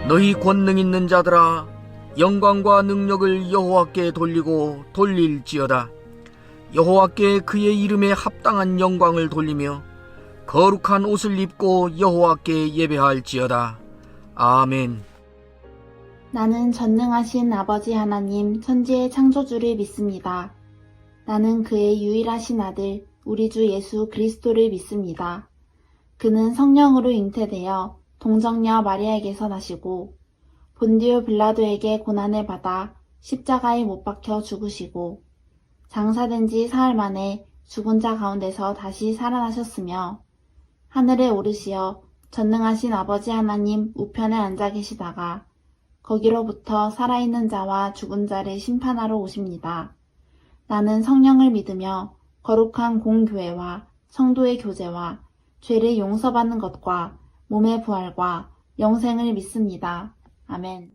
너희 권능 있는 자들아, 영광과 능력을 여호와께 돌리고 돌릴지어다. 여호와께 그의 이름에 합당한 영광을 돌리며 거룩한 옷을 입고 여호와께 예배할지어다. 아멘. 나는 전능하신 아버지 하나님 천지의 창조주를 믿습니다. 나는 그의 유일하신 아들 우리 주 예수 그리스도를 믿습니다. 그는 성령으로 잉태되어 동정녀 마리아에게서 나시고 본디오 빌라도에게 고난을 받아 십자가에 못 박혀 죽으시고 장사된 지 사흘 만에 죽은 자 가운데서 다시 살아나셨으며 하늘에 오르시어 전능하신 아버지 하나님 우편에 앉아 계시다가 거기로부터 살아있는 자와 죽은 자를 심판하러 오십니다. 나는 성령을 믿으며 거룩한 공교회와 성도의 교제와 죄를 용서받는 것과 몸의 부활과 영생을 믿습니다. 아멘.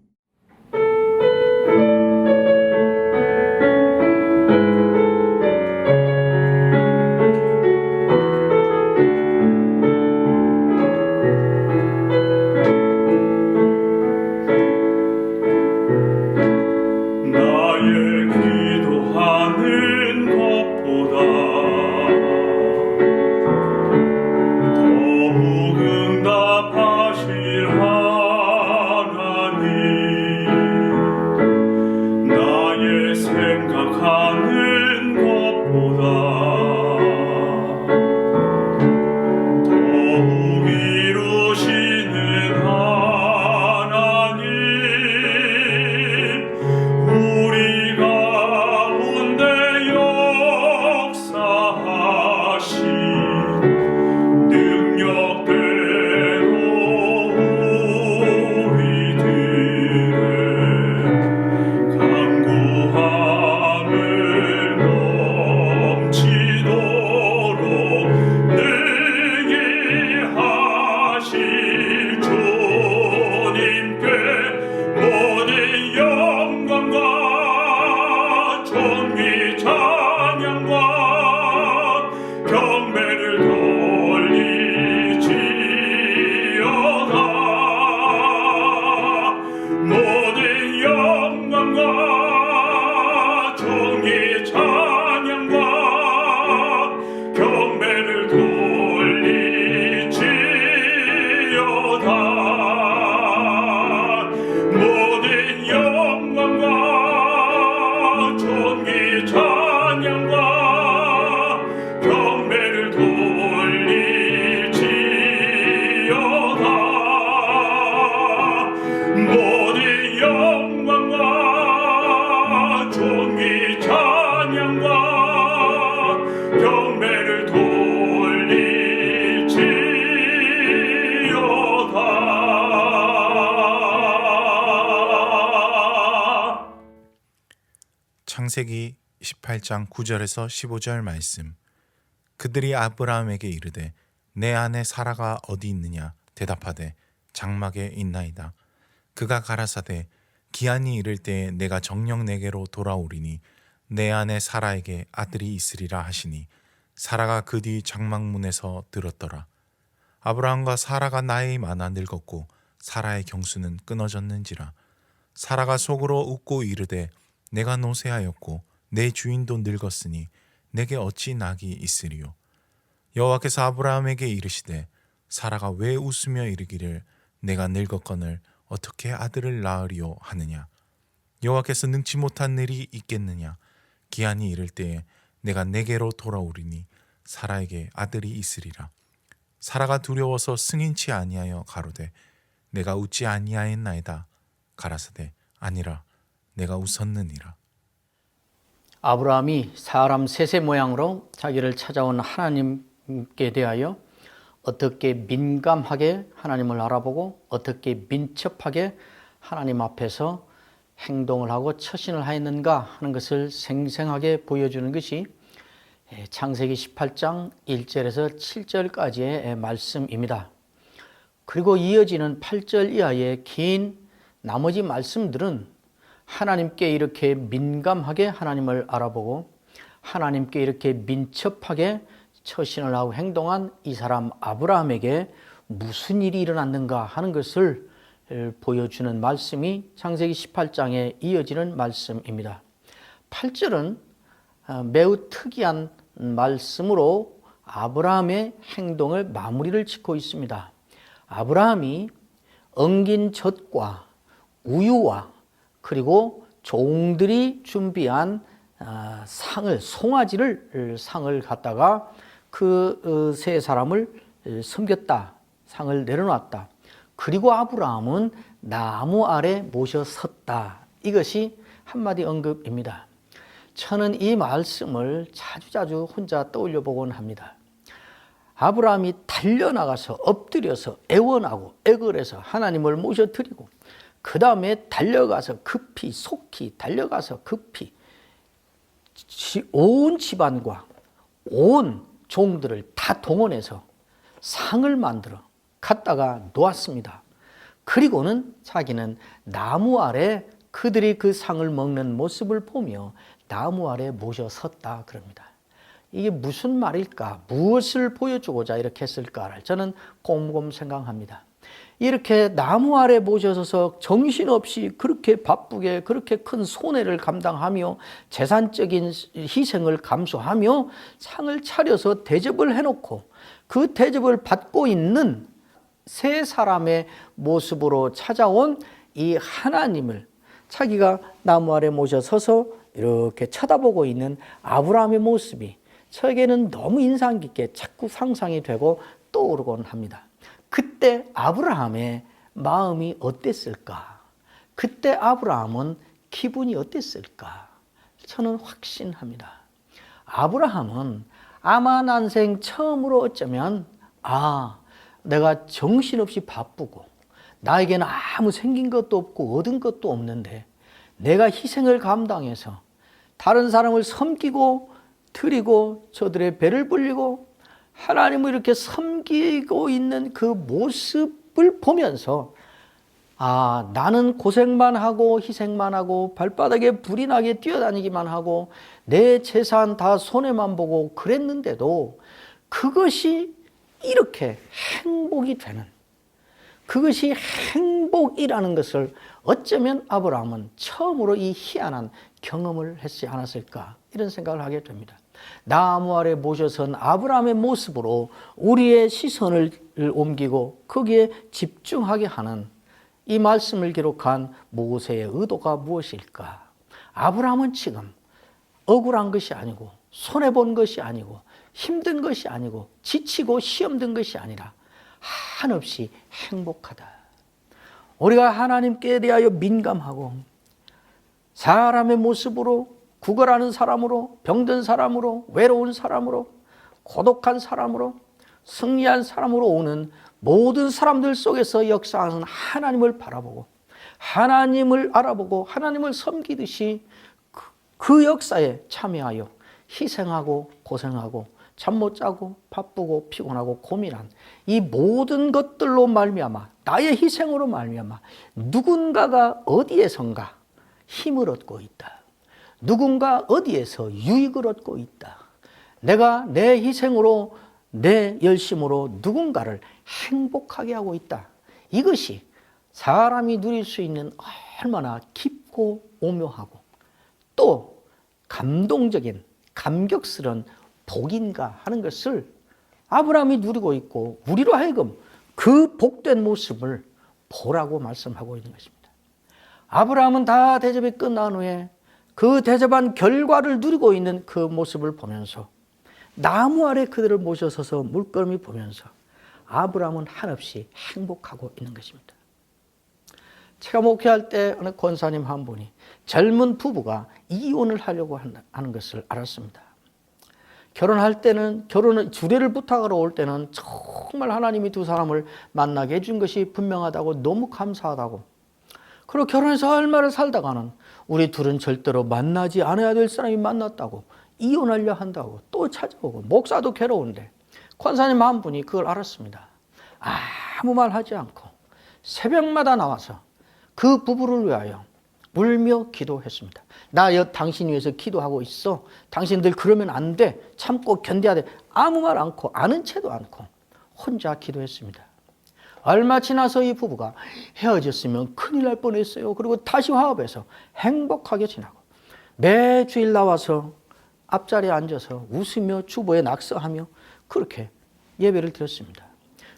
창세기 18장 9절에서 15절 말씀. 그들이 아브라함에게 이르되 내 아내 사라가 어디 있느냐 대답하되 장막에 있나이다. 그가 가라사대 기한이 이를 때에 내가 정녕 내게로 돌아오리니 내 아내 사라에게 아들이 있으리라 하시니 사라가 그 뒤 장막문에서 들었더라. 아브라함과 사라가 나이 많아 늙었고 사라의 경수는 끊어졌는지라. 사라가 속으로 웃고 이르되 내가 노쇠하였고 내 주인도 늙었으니 내게 어찌 낙이 있으리요. 여호와께서 아브라함에게 이르시되 사라가 왜 웃으며 이르기를 내가 늙었거늘 어떻게 아들을 낳으리요 하느냐. 여호와께서 능치 못한 일이 있겠느냐. 기한이 이를 때에 내가 내게로 돌아오리니 사라에게 아들이 있으리라. 사라가 두려워서 승인치 아니하여 가로되 내가 웃지 아니하였나이다. 가라사대 아니라 내가 웃었느니라. 아브라함이 사람 셋의 모양으로 자기를 찾아온 하나님께 대하여 어떻게 민감하게 하나님을 알아보고 어떻게 민첩하게 하나님 앞에서 행동을 하고 처신을 하였는가 하는 것을 생생하게 보여주는 것이 창세기 18장 1절에서 7절까지의 말씀입니다. 그리고 이어지는 8절 이하의 긴 나머지 말씀들은 하나님께 이렇게 민감하게 하나님을 알아보고 하나님께 이렇게 민첩하게 처신을 하고 행동한 이 사람 아브라함에게 무슨 일이 일어났는가 하는 것을 보여주는 말씀이 창세기 18장에 이어지는 말씀입니다. 8절은 매우 특이한 말씀으로 아브라함의 행동을 마무리를 짓고 있습니다. 아브라함이 엉긴 젖과 우유와 그리고 종들이 준비한 상을 갖다가 그 세 사람을 섬겼다. 상을 내려놨다. 그리고 아브라함은 나무 아래 모셔 섰다. 이것이 한마디 언급입니다. 저는 이 말씀을 자주자주 혼자 떠올려 보곤 합니다. 아브라함이 달려나가서 엎드려서 애원하고 애걸해서 하나님을 모셔드리고 그 다음에 달려가서 급히 속히 달려가서 급히 온 집안과 온 종들을 다 동원해서 상을 만들어 갖다가 놓았습니다. 그리고는 자기는 나무 아래 그들이 그 상을 먹는 모습을 보며 나무 아래 모셔 섰다 그럽니다. 이게 무슨 말일까? 무엇을 보여주고자 이렇게 했을까를 저는 곰곰 생각합니다. 이렇게 나무 아래 모셔서서 정신없이 그렇게 바쁘게 그렇게 큰 손해를 감당하며 재산적인 희생을 감수하며 상을 차려서 대접을 해놓고 그 대접을 받고 있는 세 사람의 모습으로 찾아온 이 하나님을 자기가 나무 아래 모셔서서 이렇게 쳐다보고 있는 아브라함의 모습이 저에게는 너무 인상 깊게 자꾸 상상이 되고 떠오르곤 합니다. 그때 아브라함의 마음이 어땠을까? 그때 아브라함은 기분이 어땠을까? 저는 확신합니다. 아브라함은 아마 난생 처음으로 어쩌면 내가 정신없이 바쁘고 나에게는 아무 생긴 것도 없고 얻은 것도 없는데 내가 희생을 감당해서 다른 사람을 섬기고 드리고 저들의 배를 불리고 하나님을 이렇게 섬기고 있는 그 모습을 보면서 나는 고생만 하고 희생만 하고 발바닥에 불이 나게 뛰어다니기만 하고 내 재산 다 손해만 보고 그랬는데도 그것이 이렇게 행복이 되는, 그것이 행복이라는 것을 어쩌면 아브라함은 처음으로 이 희한한 경험을 했지 않았을까 이런 생각을 하게 됩니다. 나무 아래 모셔선 아브라함의 모습으로 우리의 시선을 옮기고 거기에 집중하게 하는 이 말씀을 기록한 모세의 의도가 무엇일까? 아브라함은 지금 억울한 것이 아니고 손해본 것이 아니고 힘든 것이 아니고 지치고 시험 든 것이 아니라 한없이 행복하다. 우리가 하나님께 대하여 민감하고 사람의 모습으로 구걸하는 사람으로, 병든 사람으로, 외로운 사람으로, 고독한 사람으로, 승리한 사람으로 오는 모든 사람들 속에서 역사하는 하나님을 바라보고 하나님을 알아보고 하나님을 섬기듯이 그 역사에 참여하여 희생하고 고생하고 잠 못 자고 바쁘고 피곤하고 고민한 이 모든 것들로 말미암아 나의 희생으로 말미암아 누군가가 어디에선가 힘을 얻고 있다. 누군가 어디에서 유익을 얻고 있다. 내가 내 희생으로 내 열심으로 누군가를 행복하게 하고 있다. 이것이 사람이 누릴 수 있는 얼마나 깊고 오묘하고 또 감동적인 감격스러운 복인가 하는 것을 아브라함이 누리고 있고 우리로 하여금 그 복된 모습을 보라고 말씀하고 있는 것입니다. 아브라함은 다 대접이 끝난 후에 그 대접한 결과를 누리고 있는 그 모습을 보면서 나무 아래 그들을 모셔서서 물끄러미 보면서 아브라함은 한없이 행복하고 있는 것입니다. 제가 목회할 때 어느 권사님 한 분이 젊은 부부가 이혼을 하려고 하는 것을 알았습니다. 결혼할 때는 주례를 부탁하러 올 때는 정말 하나님이 두 사람을 만나게 해준 것이 분명하다고 너무 감사하다고, 그리고 결혼해서 얼마를 살다가는 우리 둘은 절대로 만나지 않아야 될 사람이 만났다고 이혼하려 한다고 또 찾아오고 목사도 괴로운데 권사님 한 분이 그걸 알았습니다. 아무 말 하지 않고 새벽마다 나와서 그 부부를 위하여 울며 기도했습니다. 나 당신 위해서 기도하고 있어. 당신들 그러면 안 돼. 참고 견뎌야 돼. 아무 말 않고 아는 채도 않고 혼자 기도했습니다. 얼마 지나서 이 부부가 헤어졌으면 큰일 날 뻔했어요. 그리고 다시 화합해서 행복하게 지나고 매주일 나와서 앞자리에 앉아서 웃으며 주보에 낙서하며 그렇게 예배를 드렸습니다.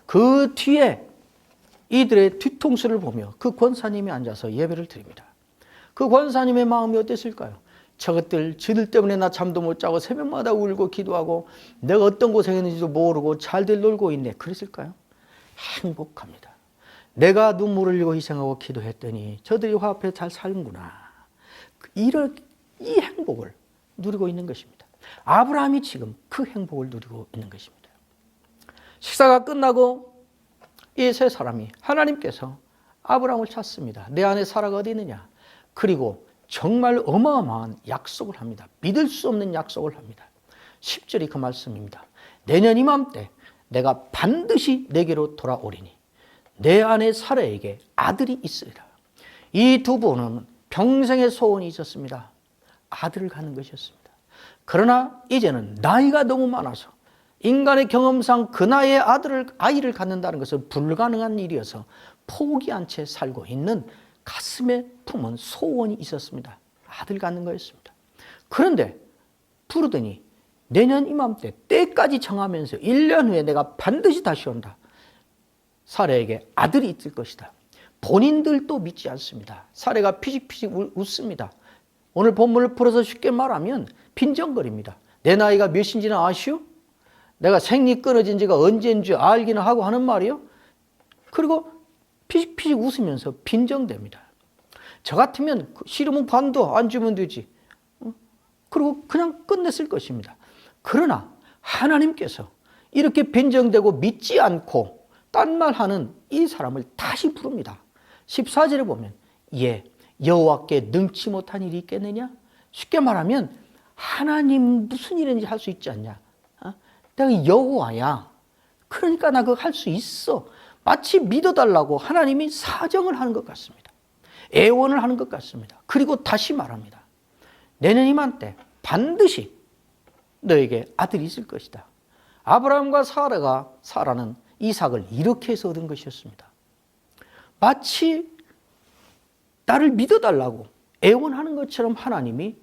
그 뒤에 이들의 뒤통수를 보며 그 권사님이 앉아서 예배를 드립니다. 그 권사님의 마음이 어땠을까요? 저것들 때문에 나 잠도 못 자고 새벽마다 울고 기도하고 내가 어떤 고생했는지도 모르고 잘들 놀고 있네. 그랬을까요? 행복합니다. 내가 눈물을 흘리고 희생하고 기도했더니 저들이 화합해 잘 사는구나. 이 행복을 누리고 있는 것입니다. 아브라함이 지금 그 행복을 누리고 있는 것입니다. 식사가 끝나고 이 세 사람이 하나님께서 아브라함을 찾습니다. 내 안에 사라가 어디 있느냐? 그리고 정말 어마어마한 약속을 합니다. 믿을 수 없는 약속을 합니다. 10절이 그 말씀입니다. 내년 이맘때 내가 반드시 내게로 돌아오리니 내 안에 사라에게 아들이 있으리라. 이 두 분은 평생의 소원이 있었습니다. 아들을 갖는 것이었습니다. 그러나 이제는 나이가 너무 많아서 인간의 경험상 그 나이에 아이를 갖는다는 것은 불가능한 일이어서 포기한 채 살고 있는 가슴에 품은 소원이 있었습니다. 아들 갖는 거였습니다. 그런데 부르더니 내년 이맘때 때까지 정하면서 1년 후에 내가 반드시 다시 온다. 사라에게 아들이 있을 것이다. 본인들도 믿지 않습니다. 사라가 피식피식 웃습니다. 오늘 본문을 풀어서 쉽게 말하면 빈정거립니다. 내 나이가 몇인지는 아시오? 내가 생리 끊어진 지가 언제인 줄 알기는 하고 하는 말이요. 그리고 피식피식 웃으면서 빈정댑니다. 저 같으면 싫으면 관둬, 안 주면 되지. 그리고 그냥 끝냈을 것입니다. 그러나 하나님께서 이렇게 빈정대고 믿지 않고 딴말하는 이 사람을 다시 부릅니다. 14절에 보면 여호와께 능치 못한 일이 있겠느냐? 쉽게 말하면 하나님 무슨 일인지 할 수 있지 않냐? 내가 여호와야. 그러니까 나 그거 할 수 있어. 마치 믿어달라고 하나님이 사정을 하는 것 같습니다. 애원을 하는 것 같습니다. 그리고 다시 말합니다. 내년 이맘때 반드시 너에게 아들이 있을 것이다. 아브라함과 사라는 이삭을 이렇게 해서 얻은 것이었습니다. 마치 나를 믿어달라고 애원하는 것처럼 하나님이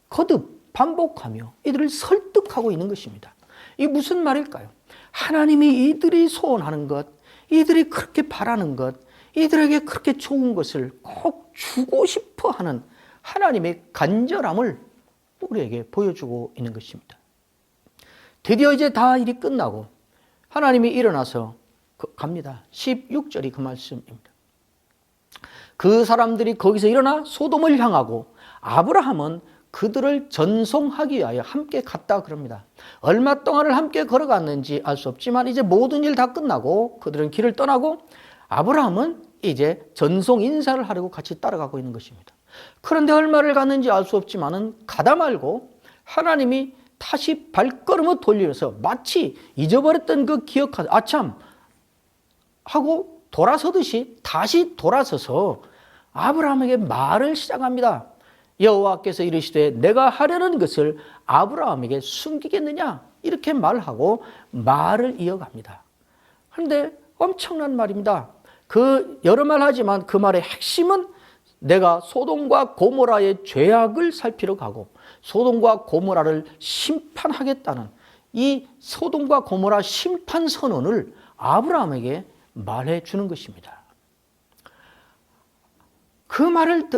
거듭 반복하며 이들을 설득하고 있는 것입니다. 이게 무슨 말일까요? 하나님이 이들이 소원하는 것, 이들이 그렇게 바라는 것, 이들에게 그렇게 좋은 것을 꼭 주고 싶어 하는 하나님의 간절함을 우리에게 보여주고 있는 것입니다. 드디어 이제 다 일이 끝나고 하나님이 일어나서 갑니다. 16절이 그 말씀입니다. 그 사람들이 거기서 일어나 소돔을 향하고 아브라함은 그들을 전송하기 위하여 함께 갔다 그럽니다. 얼마 동안을 함께 걸어갔는지 알 수 없지만 이제 모든 일 다 끝나고 그들은 길을 떠나고 아브라함은 이제 전송 인사를 하려고 같이 따라가고 있는 것입니다. 그런데 얼마를 갔는지 알 수 없지만은 가다 말고 하나님이 다시 발걸음을 돌려서 마치 잊어버렸던 그 기억하자 아참 하고 돌아서듯이 다시 돌아서서 아브라함에게 말을 시작합니다. 여호와께서 이르시되 내가 하려는 것을 아브라함에게 숨기겠느냐 이렇게 말하고 말을 이어갑니다. 그런데 엄청난 말입니다. 그 여러 말 하지만 그 말의 핵심은 내가 소돔과 고모라의 죄악을 살피러 가고 소돔과 고모라를 심판하겠다는 이 소돔과 고모라 심판 선언을 아브라함에게 말해 주는 것입니다. 그 말을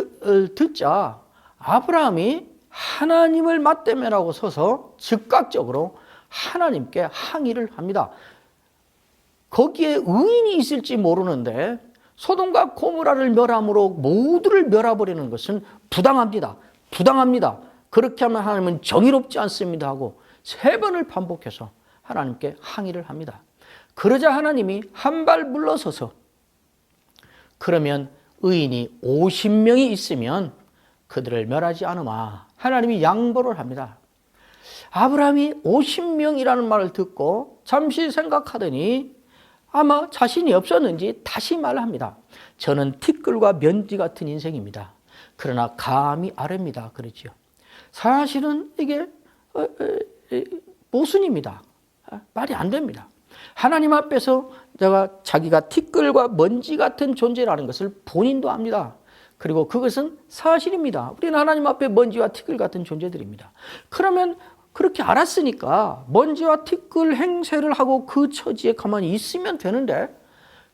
듣자 아브라함이 하나님을 맞대면하고 서서 즉각적으로 하나님께 항의를 합니다. 거기에 의인이 있을지 모르는데 소돔과 고모라를 멸함으로 모두를 멸해버리는 것은 부당합니다. 부당합니다. 그렇게 하면 하나님은 정의롭지 않습니다 하고 3번을 반복해서 하나님께 항의를 합니다. 그러자 하나님이 한 발 물러서서 그러면 의인이 50명이 있으면 그들을 멸하지 않으마. 하나님이 양보를 합니다. 아브라함이 50명이라는 말을 듣고 잠시 생각하더니 아마 자신이 없었는지 다시 말합니다. 저는 티끌과 면지 같은 인생입니다. 그러나 감이 아래입니다. 그렇죠. 사실은 이게 모순입니다. 말이 안 됩니다. 하나님 앞에서 자기가 티끌과 먼지 같은 존재라는 것을 본인도 압니다. 그리고 그것은 사실입니다. 우리는 하나님 앞에 먼지와 티끌 같은 존재들입니다. 그러면 그렇게 알았으니까 먼지와 티끌 행세를 하고 그 처지에 가만히 있으면 되는데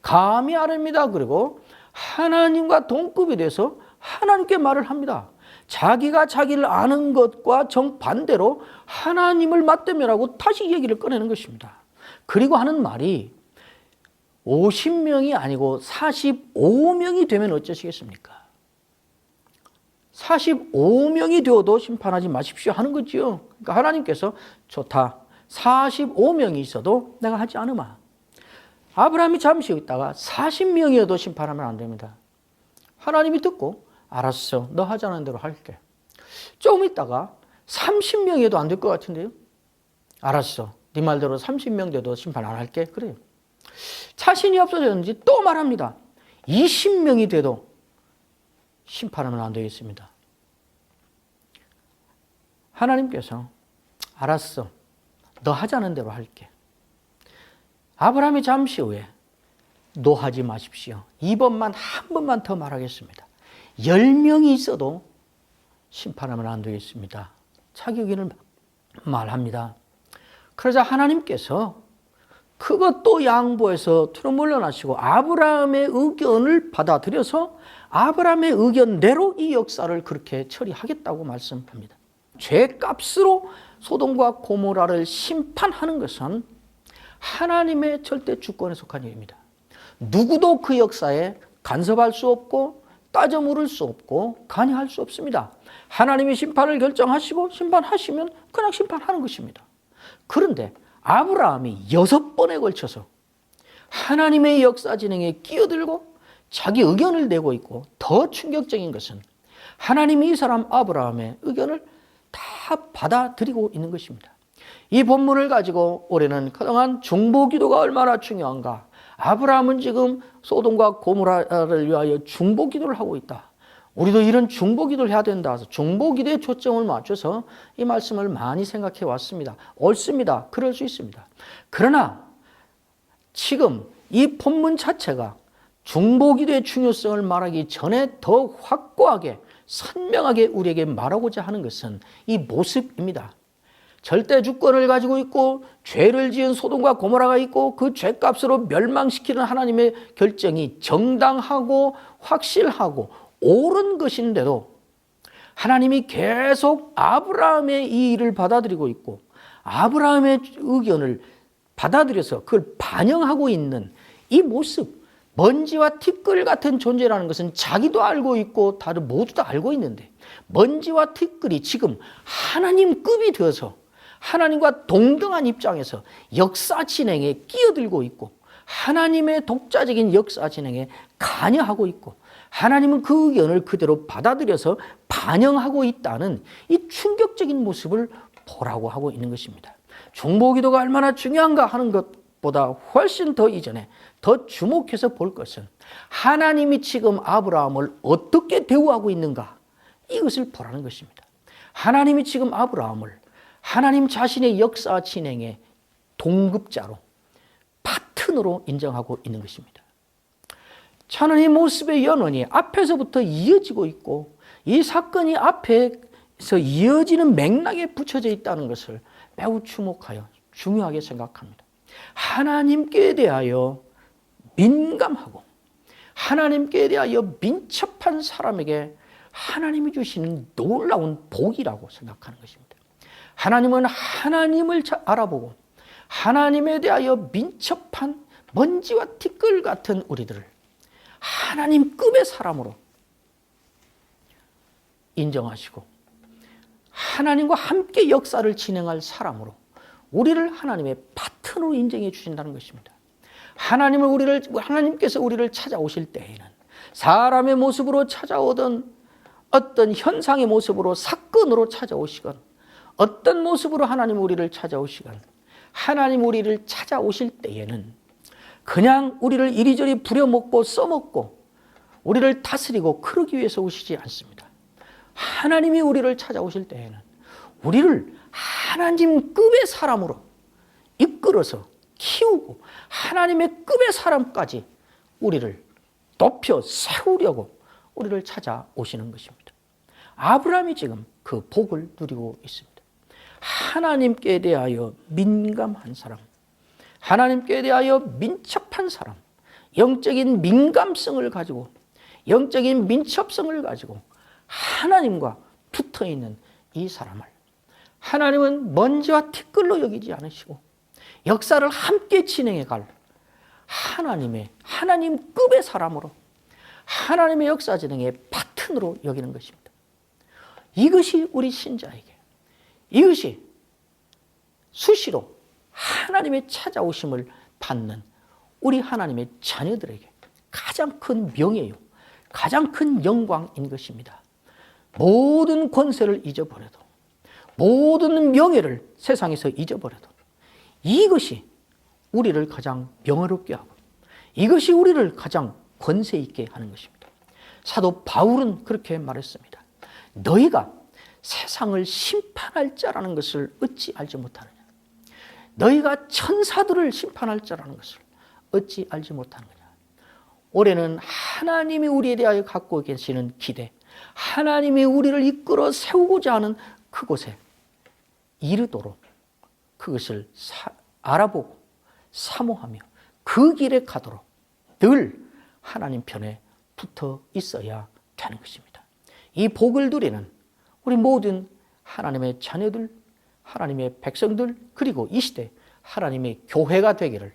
감히 아닙니다. 그리고 하나님과 동급이 돼서 하나님께 말을 합니다. 자기가 자기를 아는 것과 정반대로 하나님을 맞대면하고 다시 얘기를 꺼내는 것입니다. 그리고 하는 말이 50명이 아니고 45명이 되면 어쩌시겠습니까? 45명이 되어도 심판하지 마십시오 하는 거지요. 그러니까 하나님께서 좋다. 45명이 있어도 내가 하지 않으마. 아브라함이 잠시 있다가 40명이어도 심판하면 안 됩니다. 하나님이 듣고 알았어. 너 하자는 대로 할게. 조금 있다가 30명이어도 안 될 것 같은데요. 알았어. 네 말대로 30명 돼도 심판 안 할게. 그래요. 자신이 없어졌는지 또 말합니다. 20명이 돼도 심판하면 안 되겠습니다. 하나님께서 알았어. 너 하자는 대로 할게. 아브라함이 잠시 후에 노하지 마십시오. 이번만 한 번만 더 말하겠습니다. 10명이 있어도 심판하면 안 되겠습니다. 자기 의견을 말합니다. 그러자 하나님께서 그것도 양보해서 투로 물러나시고 아브라함의 의견을 받아들여서 아브라함의 의견대로 이 역사를 그렇게 처리하겠다고 말씀합니다. 죄값으로 소돔과 고모라를 심판하는 것은 하나님의 절대 주권에 속한 일입니다. 누구도 그 역사에 간섭할 수 없고 따져 물을 수 없고 관여할 수 없습니다. 하나님이 심판을 결정하시고 심판하시면 그냥 심판하는 것입니다. 그런데 아브라함이 6번에 걸쳐서 하나님의 역사 진행에 끼어들고 자기 의견을 내고 있고 더 충격적인 것은 하나님이 이 사람 아브라함의 의견을 다 받아들이고 있는 것입니다. 이 본문을 가지고 올해는 그동안 중보기도가 얼마나 중요한가. 아브라함은 지금 소돔과 고모라를 위하여 중보기도를 하고 있다. 우리도 이런 중보기도를 해야 된다 해서 중보기도에 초점을 맞춰서 이 말씀을 많이 생각해 왔습니다. 옳습니다. 그럴 수 있습니다. 그러나 지금 이 본문 자체가 중보기도의 중요성을 말하기 전에 더 확고하게 선명하게 우리에게 말하고자 하는 것은 이 모습입니다. 절대 주권을 가지고 있고 죄를 지은 소돔과 고모라가 있고 그 죄값으로 멸망시키는 하나님의 결정이 정당하고 확실하고 옳은 것인데도 하나님이 계속 아브라함의 이 일을 받아들이고 있고 아브라함의 의견을 받아들여서 그걸 반영하고 있는 이 모습, 먼지와 티끌 같은 존재라는 것은 자기도 알고 있고 다들 모두 다 알고 있는데 먼지와 티끌이 지금 하나님급이 되어서 하나님과 동등한 입장에서 역사 진행에 끼어들고 있고 하나님의 독자적인 역사 진행에 관여하고 있고 하나님은 그 의견을 그대로 받아들여서 반영하고 있다는 이 충격적인 모습을 보라고 하고 있는 것입니다. 중보기도가 얼마나 중요한가 하는 것보다 훨씬 더 이전에 더 주목해서 볼 것은 하나님이 지금 아브라함을 어떻게 대우하고 있는가 이것을 보라는 것입니다. 하나님이 지금 아브라함을 하나님 자신의 역사 진행의 동급자로 파트너로 인정하고 있는 것입니다. 저는 이 모습의 연원이 앞에서부터 이어지고 있고 이 사건이 앞에서 이어지는 맥락에 붙여져 있다는 것을 매우 주목하여 중요하게 생각합니다. 하나님께 대하여 민감하고 하나님께 대하여 민첩한 사람에게 하나님이 주시는 놀라운 복이라고 생각하는 것입니다. 하나님은 하나님을 알아보고 하나님에 대하여 민첩한 먼지와 티끌 같은 우리들을 하나님급의 사람으로 인정하시고 하나님과 함께 역사를 진행할 사람으로 우리를 하나님의 파트너로 인정해 주신다는 것입니다. 하나님께서 우리를 찾아오실 때에는 사람의 모습으로 찾아오던 어떤 현상의 모습으로 사건으로 찾아오시건 어떤 모습으로 하나님 우리를 찾아오시건 하나님 우리를 찾아오실 때에는 그냥 우리를 이리저리 부려먹고 써먹고 우리를 다스리고 그러기 위해서 오시지 않습니다. 하나님이 우리를 찾아오실 때에는 우리를 하나님급의 사람으로 이끌어서 키우고 하나님의 급의 사람까지 우리를 높여 세우려고 우리를 찾아오시는 것입니다. 아브라함이 지금 그 복을 누리고 있습니다. 하나님께 대하여 민감한 사람, 하나님께 대하여 민첩한 사람, 영적인 민감성을 가지고, 영적인 민첩성을 가지고 하나님과 붙어있는 이 사람을 하나님은 먼지와 티끌로 여기지 않으시고 역사를 함께 진행해 갈 하나님급의 사람으로, 하나님의 역사 진행의 파트너로 여기는 것입니다. 이것이 우리 신자에게, 이것이 수시로 하나님의 찾아오심을 받는 우리 하나님의 자녀들에게 가장 큰 명예요, 가장 큰 영광인 것입니다. 모든 권세를 잊어버려도, 모든 명예를 세상에서 잊어버려도 이것이 우리를 가장 명예롭게 하고, 이것이 우리를 가장 권세 있게 하는 것입니다. 사도 바울은 그렇게 말했습니다. 너희가 세상을 심판할 자라는 것을 어찌 알지 못하느냐? 너희가 천사들을 심판할 자라는 것을 어찌 알지 못하느냐? 올해는 하나님이 우리에 대하여 갖고 계시는 기대, 하나님이 우리를 이끌어 세우고자 하는 그곳에 이르도록 그것을 알아보고 사모하며 그 길에 가도록 늘 하나님 편에 붙어 있어야 되는 것입니다. 이 복을 누리는 우리 모든 하나님의 자녀들, 하나님의 백성들, 그리고 이 시대 하나님의 교회가 되기를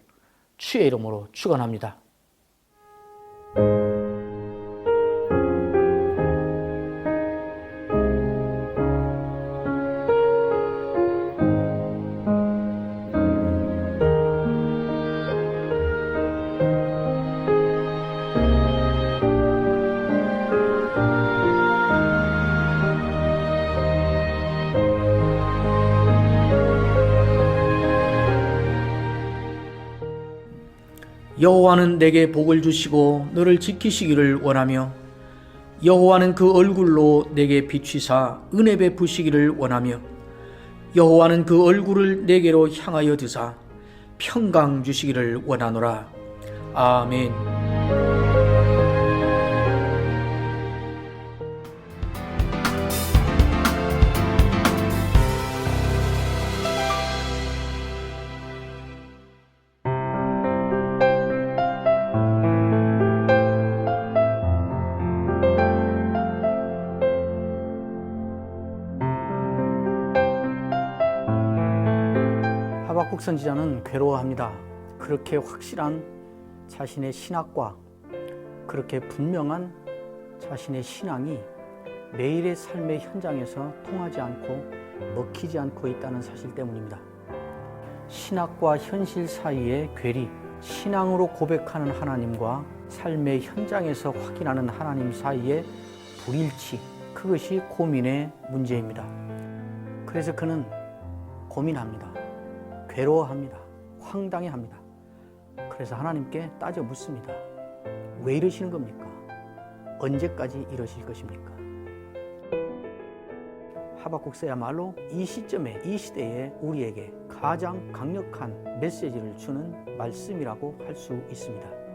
주의 이름으로 축원합니다. 여호와는 내게 복을 주시고 너를 지키시기를 원하며 여호와는 그 얼굴로 내게 비추사 은혜 베푸시기를 원하며 여호와는 그 얼굴을 내게로 향하여 드사 평강 주시기를 원하노라. 아멘. 하박국 선지자는 괴로워합니다. 그렇게 확실한 자신의 신학과 그렇게 분명한 자신의 신앙이 매일의 삶의 현장에서 통하지 않고 먹히지 않고 있다는 사실 때문입니다. 신학과 현실 사이의 괴리, 신앙으로 고백하는 하나님과 삶의 현장에서 확인하는 하나님 사이의 불일치, 그것이 고민의 문제입니다. 그래서 그는 고민합니다. 괴로워합니다. 황당해합니다. 그래서 하나님께 따져 묻습니다. 왜 이러시는 겁니까? 언제까지 이러실 것입니까? 하박국서야말로 이 시점에, 이 시대에 우리에게 가장 강력한 메시지를 주는 말씀이라고 할 수 있습니다.